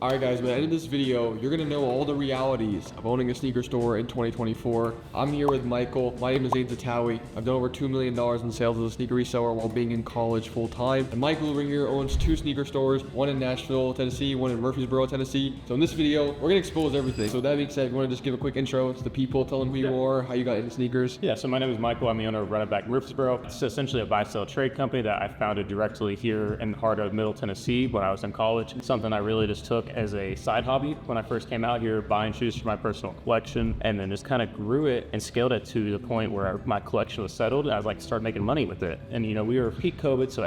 Alright guys, by the end of this video, you're gonna know all the realities of owning a sneaker store in 2024. I'm here with Michael. My name is Zain Zitawi. I've done over $2 million in sales as a sneaker reseller while being in college full time. And Michael over here owns 2 sneaker stores, one in Nashville, Tennessee, one in Murfreesboro, Tennessee. So in this video, we're gonna expose everything. So that being said, you wanna just give a quick intro to the people, tell them who you are, how you got into sneakers. Yeah, so my name is Michael. I'm the owner of Running Back Murfreesboro. It's essentially a buy-sell trade company that I founded directly here in the heart of Middle Tennessee when I was in college. It's something I really just took as a side hobby when I first came out here, buying shoes for my personal collection, and then just kind of grew it and scaled it to the point where my collection was settled and I was like, start making money with it. And you know, we were peak COVID, so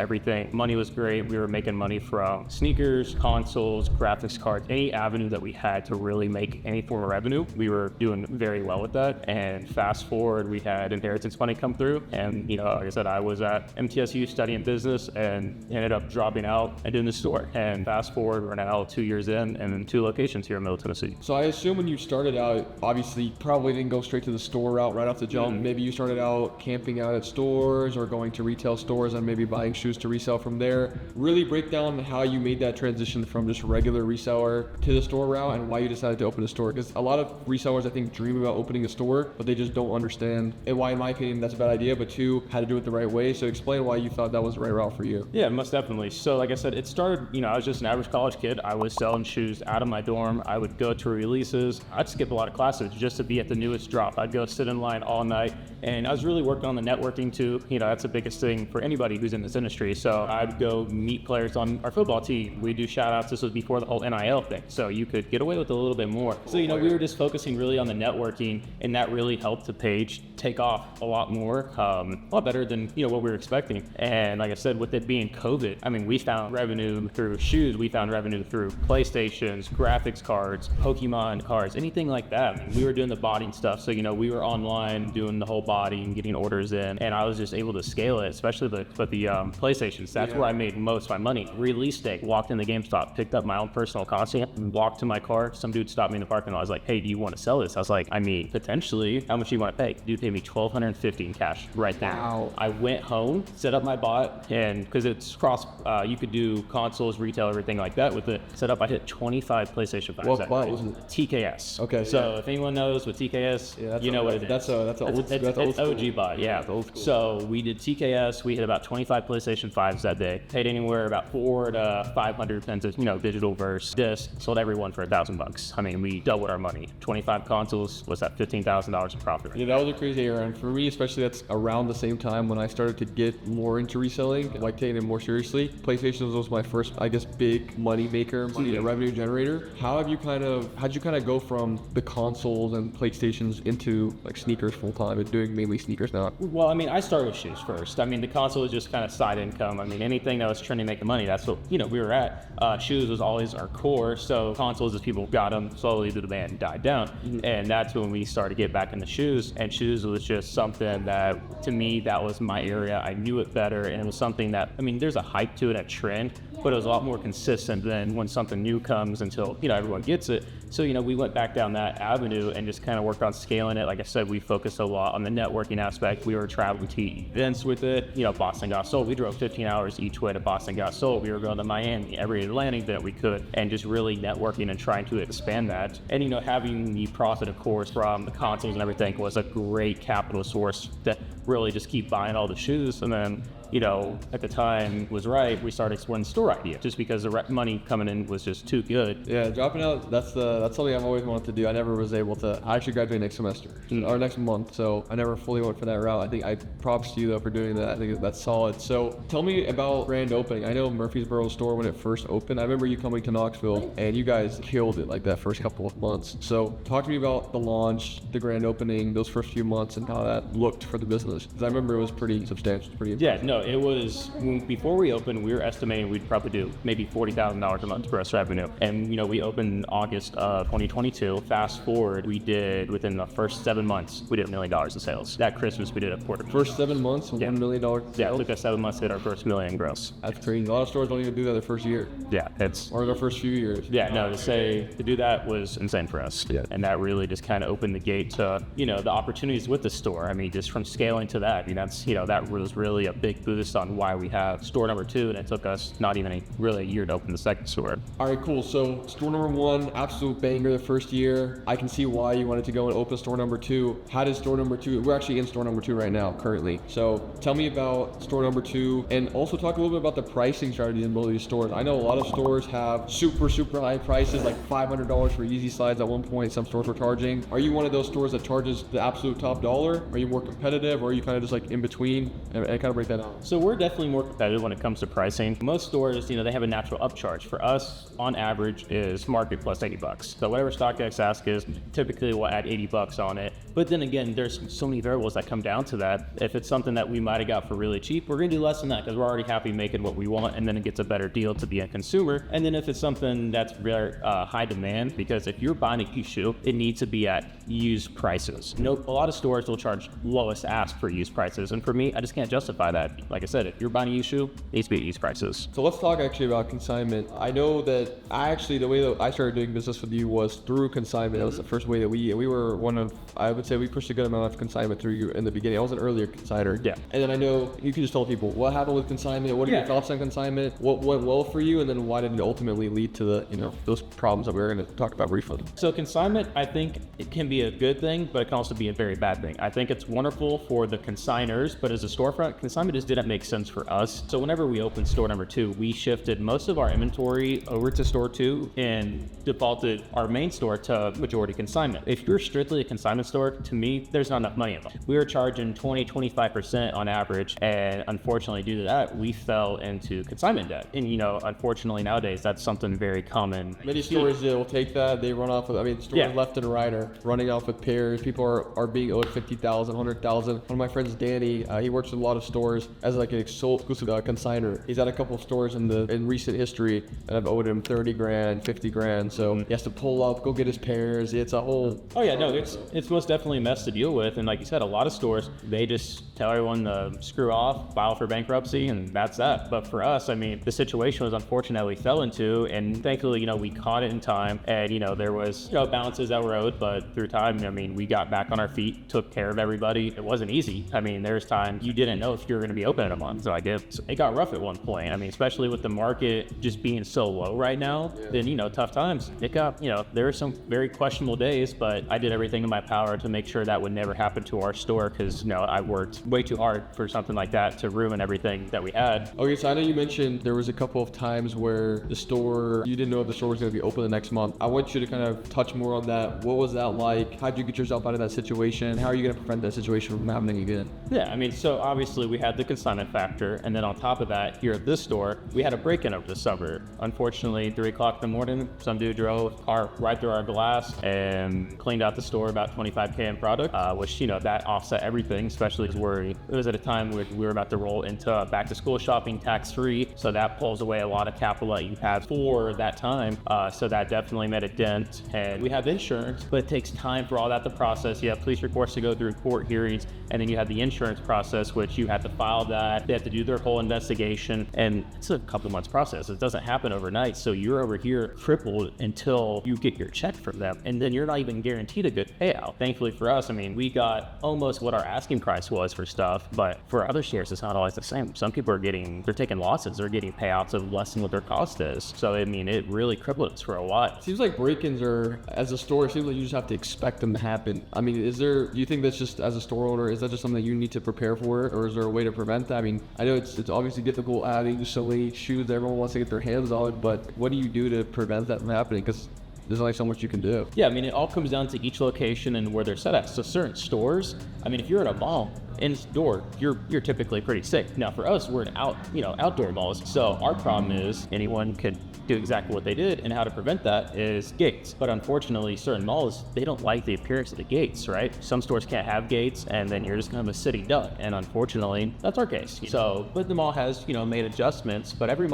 money was great. We were making money from sneakers, consoles, graphics cards, any avenue that we had to really make any form of revenue. We were doing very well with that. And fast forward, we had inheritance money come through. And you know, like I said, I was at MTSU studying business and ended up dropping out and doing the store. And fast forward, we're now 2 years in and in 2 locations here in Middle Tennessee. So I assume when you started out, obviously probably didn't go straight to the store route right off the jump. Maybe you started out camping out at stores or going to retail stores and maybe buying shoes to resell from there. Really break down how you made that transition from just regular reseller to the store route and why you decided to open a store. Because a lot of resellers, I think, dream about opening a store, but they just don't understand. And why, in my opinion, that's a bad idea, but 2, how to do it the right way. So explain why you thought that was the right route for you. Yeah, most definitely. So like I said, it started, you know, I was just an average college kid. I was selling shoes out of my dorm. I would go to releases. I'd skip a lot of classes just to be at the newest drop. I'd go sit in line all night. And I was really working on the networking too. You know, that's the biggest thing for anybody who's in this industry. So I'd go meet players on our football team. We do shout outs. This was before the whole NIL thing. So you could get away with a little bit more. So, you know, we were just focusing really on the networking, and that really helped the page take off a lot more, a lot better than, you know, what we were expecting. And like I said, with it being COVID, I mean, we found revenue through shoes. We found revenue through PlayStations, graphics cards, Pokemon cards, anything like that. I mean, we were doing the botting stuff. So, you know, we were online doing the whole botting, getting orders in, and I was just able to scale it, especially the PlayStations. That's where I made most of my money. Release day, walked in the GameStop, picked up my own personal consignment, and walked to my car. Some dude stopped me in the parking lot. I was like, hey, do you want to sell this? I was like, I mean, potentially. How much do you want to pay? Dude paid me $1,250 in cash right there. Wow. I went home, set up my bot, and because it's cross, you could do consoles, retail, everything like that with it. Set up, I hit 25 PlayStation 5s. What bot was it? TKS. Okay. So if anyone knows what TKS, you know what it is. That's old school. OG bot, yeah. That's old school. So we did TKS. We hit about 25 PlayStation 5s that day. Paid anywhere about 400 to 500 pence, you know, digital versus disc. Sold everyone for $1,000. I mean, we doubled our money. 25 consoles was at $15,000 in profit. Yeah, that was a crazy era, and for me especially, that's around the same time when I started to get more into reselling, like taking it more seriously. PlayStation was my first, I guess, big money maker, revenue generator. How'd you kind of go from the consoles and PlayStations into like sneakers full time and doing mainly sneakers now? Well, I mean, I started with shoes first. I mean, the console was just kind of side income. I mean, anything that was trending making money, that's what, you know, we were at. Shoes was always our core. So consoles, as people got them, slowly the demand died down. And that's when we started to get back into shoes. And shoes was just something that, to me, that was my area. I knew it better. And it was something that, I mean, there's a hype to it, a trend, but it was a lot more consistent than when something new comes until, you know, everyone gets it. So, you know, we went back down that avenue and just kind of worked on scaling it. Like I said, we focused a lot on the networking aspect. We were traveling to events with it. You know, Boston Got Sold. We drove 15 hours each way to Boston Got Sold. We were going to Miami, every Atlanta event we could, and just really networking and trying to expand that. And, you know, having the profit, of course, from the consoles and everything was a great capital source to really just keep buying all the shoes. And then, you know, at the time was right, we started exploring the store idea just because the money coming in was just too good. Yeah, dropping out, that's something I've always wanted to do. I never was able to. I actually graduate next semester or next month, so I never fully went for that route. I think I props to you though for doing that. I think that's solid. So tell me about grand opening. I know Murfreesboro store when it first opened. I remember you coming to Knoxville and you guys killed it like that first couple of months. So talk to me about the launch, the grand opening, those first few months, and how that looked for the business. Because I remember it was pretty substantial, pretty impressive. Yeah, no, it was, before we opened, we were estimating we'd probably do maybe $40,000 a month gross revenue. And, you know, we opened in August of 2022. Fast forward, we did, within the first 7 months, we did $1 million in sales. That Christmas, we did a quarter. First 7 months, $1 million sales? Yeah, it took us 7 months to hit our first $1 million gross. That's crazy. A lot of stores don't even do that their first year. Yeah, or their first few years. Yeah, no, to do that was insane for us. Yeah. And that really just kind of opened the gate to, you know, the opportunities with the store. I mean, just from scaling to that, I mean, that's, you know, that was really a big boost boost on why we have store number 2, and it took us not even really a year to open the second store. All right, cool. So store number 1, absolute banger the first year. I can see why you wanted to go and open store number 2. How did store number 2, we're actually in store number 2 right now currently. So tell me about store number 2, and also talk a little bit about the pricing strategy in both of these stores. I know a lot of stores have super high prices, like $500 for easy slides at one point. Some stores were charging. Are you one of those stores that charges the absolute top dollar? Are you more competitive, or are you kind of just like in between? And kind of break that down. So we're definitely more competitive when it comes to pricing. Most stores, they have a natural upcharge. For us, on average, is market plus $80. So whatever StockX ask is, typically we'll add $80 on it. But then again, there's so many variables that come down to that. If it's something that we might have got for really cheap, we're gonna do less than that because we're already happy making what we want, and then it gets a better deal to the end consumer. And then if it's something that's very high demand, because if you're buying a used shoe, it needs to be at used prices. A lot of stores will charge lowest ask for used prices, and for me, I just can't justify that. Like I said, if you're buying a used shoe, it needs to be at used prices. So let's talk actually about consignment. I know that the way that I started doing business with you was through consignment. That was the first way that we were one of, I would say we pushed a good amount of consignment through you in the beginning. I was an earlier consigner. Yeah. And then I know you can just tell people what happened with consignment, what are your thoughts on consignment, what went well for you, and then why did it ultimately lead to the, those problems that we were going to talk about briefly. So consignment, I think it can be a good thing, but it can also be a very bad thing. I think it's wonderful for the consigners, but as a storefront, consignment just didn't make sense for us. So whenever we opened store number 2, we shifted most of our inventory over to store 2 and defaulted our main store to majority consignment. If you're strictly a consignment store, to me, there's not enough money involved. We were charging 20-25% on average, and unfortunately due to that, we fell into consignment debt. And unfortunately nowadays, that's something very common. Many stores will take that, they run off with, stores left and right are running off with pairs. People are being owed $50,000, $100,000. One of my friends, Danny, he works with a lot of stores as like an sole exclusive consigner. He's at a couple of stores in recent history that have owed him $30,000, $50,000. So he has to pull up, go get his pairs. It's a whole. Oh yeah, no, it's most definitely a mess to deal with. And like you said, a lot of stores, they just tell everyone to screw off, file for bankruptcy, and that's that. But for us, the situation was unfortunate that we fell into, and thankfully, we caught it in time. And there was balances that were owed, but through time, we got back on our feet, took care of everybody. It wasn't easy. There's times you didn't know if you were going to be open in a month. So it got rough at one point. Especially with the market just being so low right now, then tough times. It got there were some very questionable days, but I did everything in my power to make sure that would never happen to our store, because I worked way too hard for something like that to ruin everything that we had. Okay, so I know you mentioned there was a couple of times where you didn't know if the store was going to be open the next month. I want you to kind of touch more on that. What was that like? How'd you get yourself out of that situation? How are you going to prevent that situation from happening again? Yeah, so obviously we had the consignment factor, and then on top of that, here at this store, we had a break-in over the summer. Unfortunately, 3 o'clock in the morning, some dude drove a car right through our glass and cleaned out the store about $25,000 in product, which, that offset everything, especially because it was at a time where we were about to roll into back-to-school shopping tax-free, so that pulls away a lot of capital that you had for that time, so that definitely made a dent. And we have insurance, but it takes time for all that to process. You have police reports to go through, court hearings, and then you have the insurance process, which you have to file that. They have to do their whole investigation, and it's a couple months process. It doesn't happen overnight, so you're over here crippled until you get your check from them, and then you're not even guaranteed a good payout. Thankfully for us, we got almost what our asking price was for stuff, but for other shares, it's not always the same. Some people they're taking losses, they're getting payouts of less than what their cost is. So it really crippled us for a while. Seems like break-ins are, as a store, it seems like you just have to expect them to happen. Do you think that's just, as a store owner, is that just something you need to prepare for, or is there a way to prevent that? I know it's obviously difficult adding so many shoes that everyone wants to get their hands on, but what do you do to prevent that from happening? Because there's only so much you can do. Yeah, it all comes down to each location and where they're set at. So certain stores, if you're at a mall, indoor, you're typically pretty safe. Now for us, we're in outdoor malls. So our problem is anyone could do exactly what they did, and how to prevent that is gates. But unfortunately, certain malls, they don't like the appearance of the gates, right? Some stores can't have gates, and then you're just kind of a sitting duck. And unfortunately, that's our case. So, but the mall has, made adjustments, but every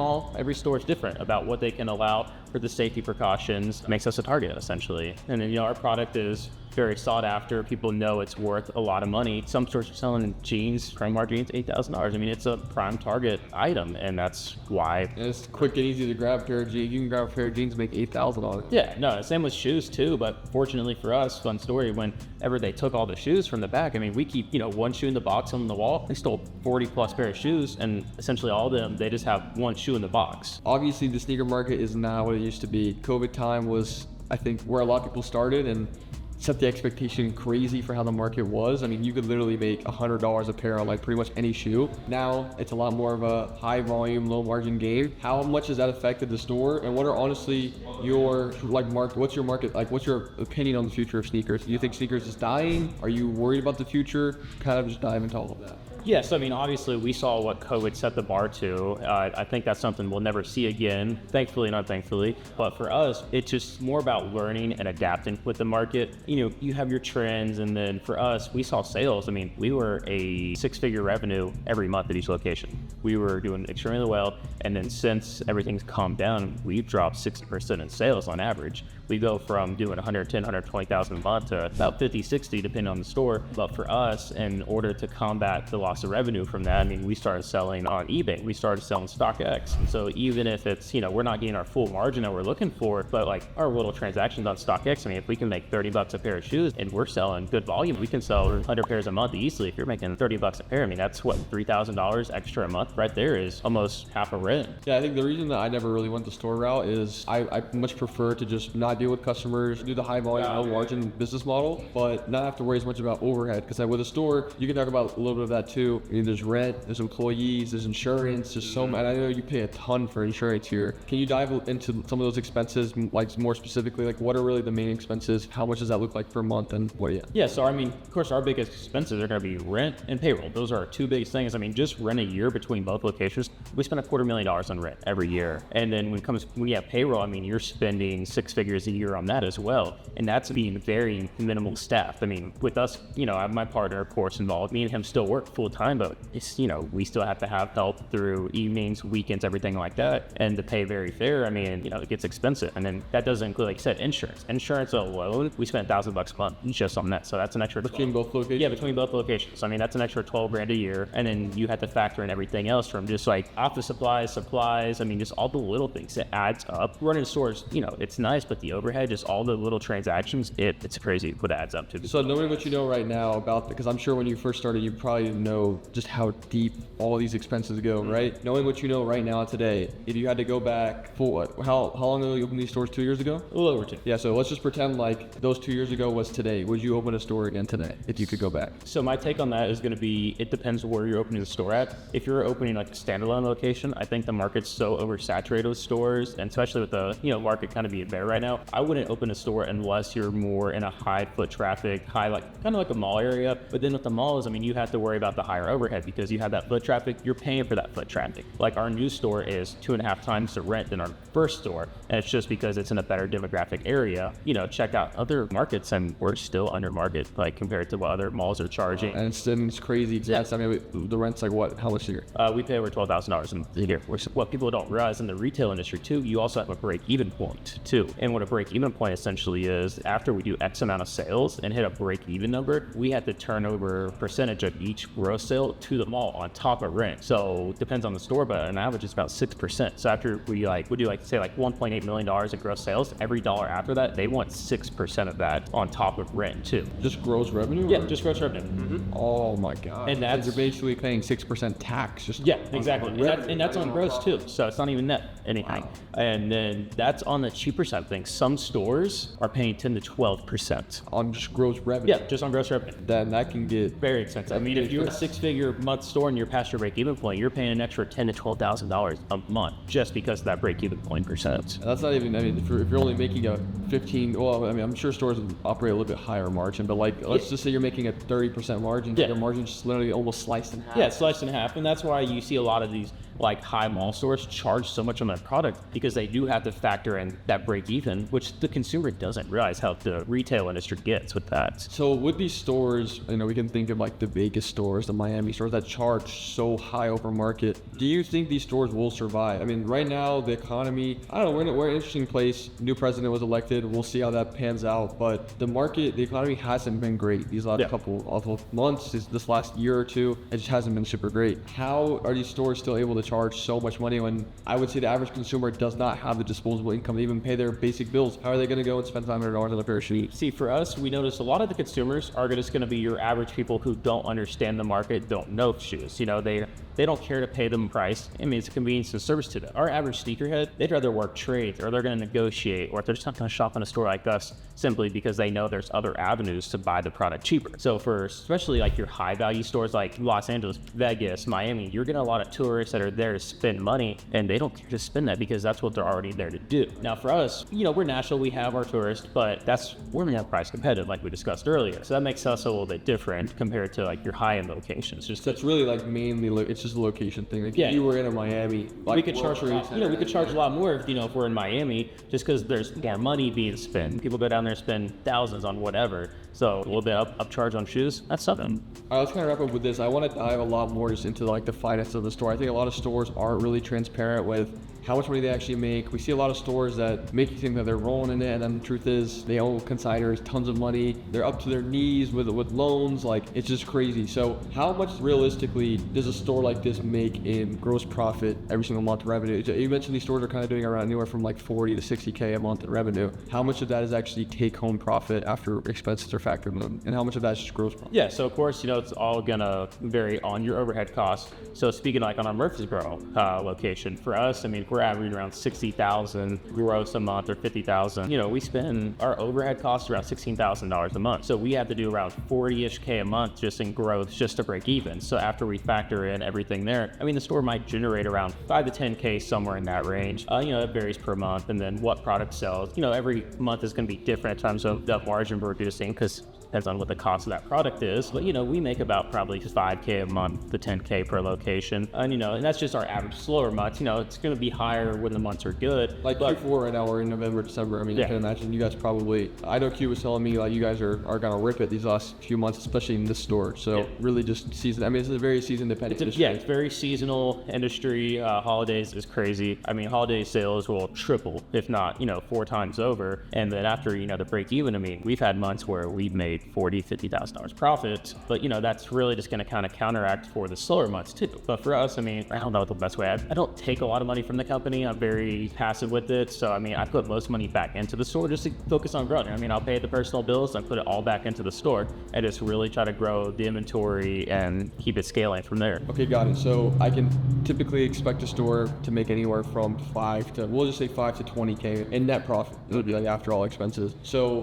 store is different about what they can allow, for the safety precautions makes us a target essentially. And then, our product is very sought after. People know it's worth a lot of money. Some stores are selling jeans, Primark jeans, $8,000. I mean, it's a prime target item, and that's why. And it's quick and easy to grab a pair of jeans. You can grab a pair of jeans and make $8,000 on it. Yeah, no, same with shoes too, but fortunately for us, fun story, whenever they took all the shoes from the back, I mean, we keep, one shoe in the box on the wall. They stole 40 plus pair of shoes, and essentially all of them, they just have one shoe in the box. Obviously, the sneaker market is not what it used to be. COVID time was, I think, where a lot of people started and set the expectation crazy for how the market was. I mean, you could literally make $100 a pair on like pretty much any shoe. Now it's a lot more of a high volume, low margin game. How much has that affected the store? And what are honestly your what's your market, like what's your opinion on the future of sneakers? Do you think sneakers is dying? Are you worried about the future? Kind of just dive into all of that. Yes, I mean, obviously we saw what COVID set the bar to. I think that's something we'll never see again, thankfully, not thankfully. But for us, it's just more about learning and adapting with the market. You have your trends, and then for us, we saw sales. I mean, we were a 6-figure revenue every month at each location. We were doing extremely well, and then since everything's calmed down, we've dropped 60% in sales on average. We go from doing 110, 120,000 a month to about 50, 60, depending on the store. But for us, in order to combat the loss of revenue from that, I mean, we started selling on eBay. We started selling StockX. And so even if it's, we're not getting our full margin that we're looking for, but like our little transactions on StockX, I mean, if we can make $30 a pair of shoes and we're selling good volume, we can sell 100 pairs a month easily. If you're making $30 a pair, I mean, that's what, $3,000 extra a month right there is almost half a rent. Yeah, I think the reason that I never really went the store route is I much prefer to just not deal with customers, do the high volume, low margin business model, but not have to worry as much about overhead. Because with a store, you can talk about a little bit of that too. I mean, there's rent, there's employees, there's insurance, there's so much. And I know you pay a ton for insurance here. Can you dive into some of those expenses, like more specifically, like what are really the main expenses? How much does that look like per month? And what? Yeah, so I mean, of course, our biggest expenses are going to be rent and payroll. Those are our two biggest things. I mean, just rent a year between both locations, we spend $250,000 on rent every year. And then when you have payroll, I mean, you're spending 6 figures a year on that as well. And that's being very minimal staffed. I mean, with us, I have my partner, of course, involved. Me and him still work full time, but it's, we still have to have help through evenings, weekends, everything like that. And to pay very fair, I mean, it gets expensive. And then that doesn't include, like I said, insurance. Insurance alone, we spend $1,000 a month just on that. So that's an extra between both locations. Yeah, between both locations. I mean, that's an extra $12,000 a year. And then you have to factor in everything else from just like office supplies. I mean, just all the little things. It adds up. Running stores, it's nice, but the overhead, just all the little transactions, it's crazy what it adds up to. So knowing what you know right now about, because I'm sure when you first started, you probably didn't know just how deep all these expenses go, right? Knowing what you know right now today, if you had to go back for what, how long ago you opened these stores? 2 years ago? A little over 2. Yeah, so let's just pretend like those 2 years ago was today. Would you open a store again today if you could go back? So my take on that is going to be, it depends where you're opening the store at. If you're opening like a standalone location, I think the market's so oversaturated with stores, and especially with the market kind of being bare right now, I wouldn't open a store unless you're more in a high foot traffic, kind of like a mall area. But then with the malls, I mean, you have to worry about the higher overhead because you have that foot traffic, you're paying for that foot traffic. Like our new store is 2.5 times the rent than our first store, and it's just because it's in a better demographic area. Check out other markets and we're still under market, like compared to what other malls are charging. And it's crazy. Yeah. I mean, the rent's like what? How much a year? We pay over $12,000 a year. What people don't realize in the retail industry too, you also have a break-even point too. And what a break-even point essentially is, after we do X amount of sales and hit a break-even number, we have to turn over percentage of each gross sale to the mall on top of rent. So depends on the store, but on average it's about 6%. So after we do say $1.8 million in gross sales, every dollar after that, they want 6% of that on top of rent too. Just gross revenue? Yeah, just gross revenue. Mm-hmm. Oh my God. And that's, you're basically paying 6% tax. Just exactly. And that's on gross too. So it's not even net anything. Wow. And then that's on the cheaper side of things. Some stores are paying 10 to 12% on just gross revenue. Yeah, just on gross revenue. Then that can get very expensive. I mean, if you're a 6-figure month store and you're past your break-even point, you're paying an extra $10,000 to $12,000 a month just because of that break-even point percent. That's not even. I mean, if you're only making a 15, well, I mean, I'm sure stores operate a little bit higher margin, but like, let's just say you're making a 30% margin. Yeah. Your margin's just literally almost sliced in half. Yeah, sliced in half, and that's why you see a lot of these like high mall stores charge so much on their product because they do have to factor in that break even, which the consumer doesn't realize how the retail industry gets with that. So with these stores, we can think of like the Vegas stores, the Miami stores that charge so high over market. Do you think these stores will survive? I mean, right now the economy, I don't know, we're in an interesting place. New president was elected. We'll see how that pans out. But the economy hasn't been great these last couple of months, this last year or two. It just hasn't been super great. How are these stores still able to charge so much money when I would say the average consumer does not have the disposable income to even pay their basic bills? How are they going to go and spend $500 on a pair of shoes? See, for us, we notice a lot of the consumers are just going to be your average people who don't understand the market, don't know shoes. They don't care to pay them price. I mean, it's a convenience and service to them. Our average sneakerhead, they'd rather work trades, or they're going to negotiate, or they're just not going to shop in a store like us simply because they know there's other avenues to buy the product cheaper. So for especially like your high value stores like Los Angeles, Vegas, Miami, you're getting a lot of tourists that are there to spend money, and they don't care to spend that because that's what they're already there to do. Now for us, we're national, we have our tourists, but we're not price competitive like we discussed earlier. So that makes us a little bit different compared to like your high end locations. That's really like mainly, it's just a location thing. Like if you were in a Miami, like we could charge we could charge a lot more if we're in Miami, just because there's more money being spent. People go down there and spend thousands on whatever. So a little bit upcharge on shoes, that's something. All right, let's kind of wrap up with this. I want to dive a lot more just into like the finance of the store. I think a lot of stores aren't really transparent with how much money they actually make. We see a lot of stores that make you think that they're rolling in it, and then the truth is they owe consignors tons of money. They're up to their knees with loans. Like, it's just crazy. So how much realistically does a store like this make in gross profit every single month revenue? You mentioned these stores are kind of doing around anywhere from like 40 to 60K a month in revenue. How much of that is actually take home profit after expenses are factored in, and how much of that is just gross profit? Yeah, so of course, it's all gonna vary on your overhead costs. So speaking like on our Murfreesboro location, for us, I mean, we're averaging around 60,000 gross a month, or 50,000. We spend our overhead costs around $16,000 a month. So we have to do around 40-ish K a month just in growth just to break even. So after we factor in everything there, I mean, the store might generate around 5 to 10K, somewhere in that range. It varies per month, and then what product sells. Every month is going to be different in terms of the margin we're reducing, because depends on what the cost of that product is. But we make about probably 5K a month to 10K per location. And that's just our average slower months. It's going to be higher when the months are good. Like Q4 right now, we're in November, December. I mean, I can imagine you guys probably, I know Q was telling me like you guys are going to rip it these last few months, especially in this store. So really just season, I mean, it's a very season dependent industry. Yeah, it's very seasonal industry. Holidays is crazy. I mean, holiday sales will triple, if not, 4 times over. And then after, the break even, I mean, we've had months where we've made $40,000, $50,000 profit, but that's really just going to kind of counteract for the slower months too. But for us, I mean, I don't know the best way. I don't take a lot of money from the company. I'm very passive with it. So I mean, I put most money back into the store just to focus on growing. I mean, I'll pay the personal bills and put it all back into the store and just really try to grow the inventory and keep it scaling from there. Okay, got it. So I can typically expect a store to make anywhere from 5 to 20K in net profit. It would be like after all expenses. So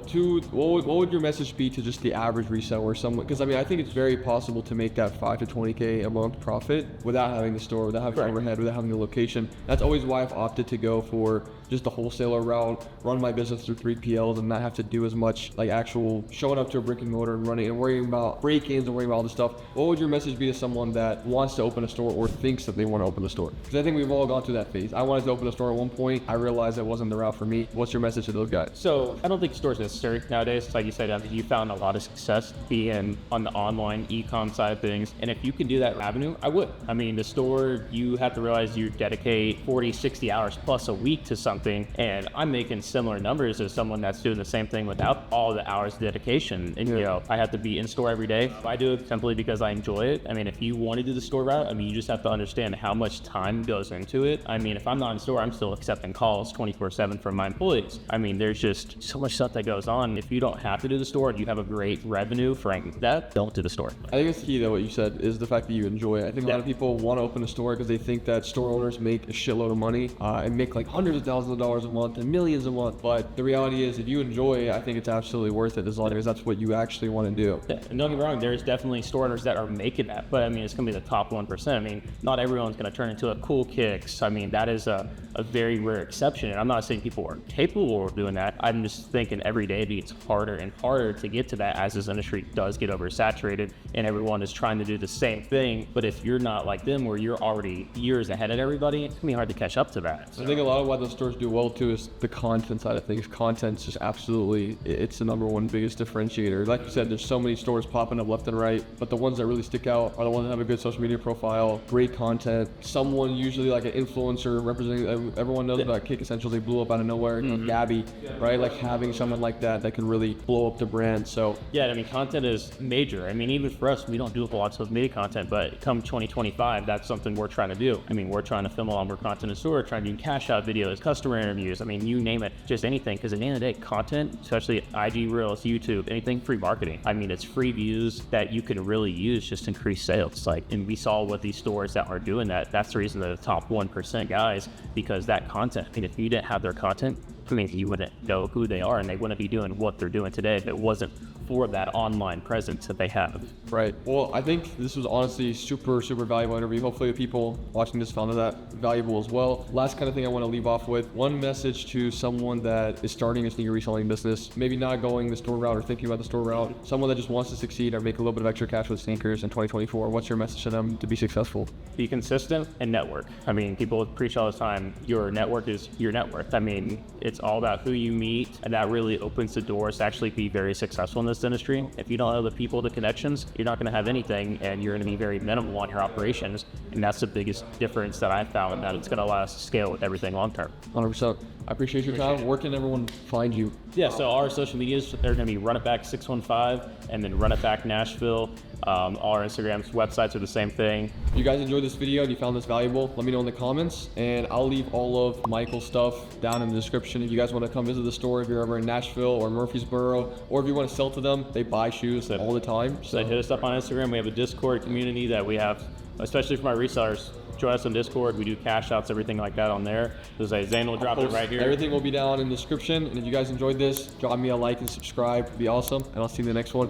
what would your message be to just the average reseller, someone? Because I mean, I think it's very possible to make that 5 to 20K a month profit without having the store, without having overhead, without having the location. That's always why I've opted to go for just the wholesaler route, run my business through 3PLs, and not have to do as much like actual showing up to a brick and mortar and running and worrying about break-ins and worrying about all this stuff. What would your message be to someone that wants to open a store or thinks that they want to open a store? Because I think we've all gone through that phase. I wanted to open a store at one point. I realized that wasn't the route for me. What's your message to those guys? So I don't think stores necessary nowadays. Like you said, I think you found a lot of success being on the online e-com side of things. And if you can do that avenue, I would. I mean, the store, you have to realize you dedicate 40, 60 hours plus a week to something. And I'm making similar numbers as someone that's doing the same thing without all the hours of dedication. And, I have to be in store every day. I do it simply because I enjoy it. I mean, if you want to do the store route, I mean, you just have to understand how much time goes into it. I mean, if I'm not in store, I'm still accepting calls 24/7 from my employees. I mean, there's just so much stuff that goes on. If you don't have to do the store and you have a great revenue, frankly, don't do the store. I think it's key though, what you said, is the fact that you enjoy it. I think a lot of people want to open a store because they think that store owners make a shitload of money and make like hundreds of thousands thousands of dollars a month and millions a month. But the reality is, if you enjoy it, I think it's absolutely worth it as long as that's what you actually want to do. Yeah, and don't get me wrong, there's definitely store owners that are making that, but I mean, it's going to be the top 1%. I mean, not everyone's going to turn into a Cool Kicks. I mean, that is a very rare exception. And I'm not saying people are capable of doing that. I'm just thinking every day it gets harder and harder to get to that as this industry does get oversaturated and everyone is trying to do the same thing. But if you're not like them, where you're already years ahead of everybody, it's going to be hard to catch up to that. So. I think a lot of why those stores do well too is the content side of things. Content's just absolutely, it's the number one biggest differentiator. Like you said, there's so many stores popping up left and right, but the ones that really stick out are the ones that have a good social media profile, great content, someone usually like an influencer representing, everyone knows about Kick Essentials, they blew up out of nowhere, Gabby, right? Like having someone like that can really blow up the brand. So yeah, I mean, content is major. I mean, even for us, we don't do a lot of social media content, but come 2025, that's something we're trying to do. I mean, we're trying to film a lot more content in store, trying to do cash out videos, customer interviews. I mean, you name it, just anything. Because at the end of the day, content, especially IG Reels, YouTube, anything, free marketing. I mean, it's free views that you can really use just to increase sales. Like, and we saw with these stores that are doing that. That's the reason they're the top 1% guys, because that content. I mean, if you didn't have their content, I mean, you wouldn't know who they are and they wouldn't be doing what they're doing today if it wasn't for that online presence that they have. Right. Well, I think this was honestly super valuable interview. Hopefully the people watching this found that valuable as well. Last kind of thing I want to leave off with, one message to someone that is starting a sneaker reselling business, maybe not going the store route or thinking about the store route, someone that just wants to succeed or make a little bit of extra cash with sneakers in 2024. What's your message to them to be successful? Be consistent and network. I mean, people preach all the time, your network is your net worth. I mean, it's all about who you meet, and that really opens the doors to actually be very successful in this industry. If you don't have the people, the connections, you're not going to have anything, and you're going to be very minimal on your operations. And that's the biggest difference that I've found, that it's going to allow us to scale with everything long term. 100%. I appreciate your time. Where can everyone find you? Yeah, so our social medias, they're going to be Run It Back 615 and then Run It Back Nashville. All our Instagrams, websites are the same thing. If you guys enjoyed this video and you found this valuable, let me know in the comments, and I'll leave all of Michael's stuff down in the description. If you guys want to come visit the store, if you're ever in Nashville or Murfreesboro, or if you want to sell to them, they buy shoes all the time. So hit us up on Instagram. We have a Discord community that we have, especially for my resellers. Join us on Discord. We do cash outs, everything like that on there. Zain will drop it right here. Everything will be down in the description. And if you guys enjoyed this, drop me a like and subscribe. It'd be awesome. And I'll see you in the next one.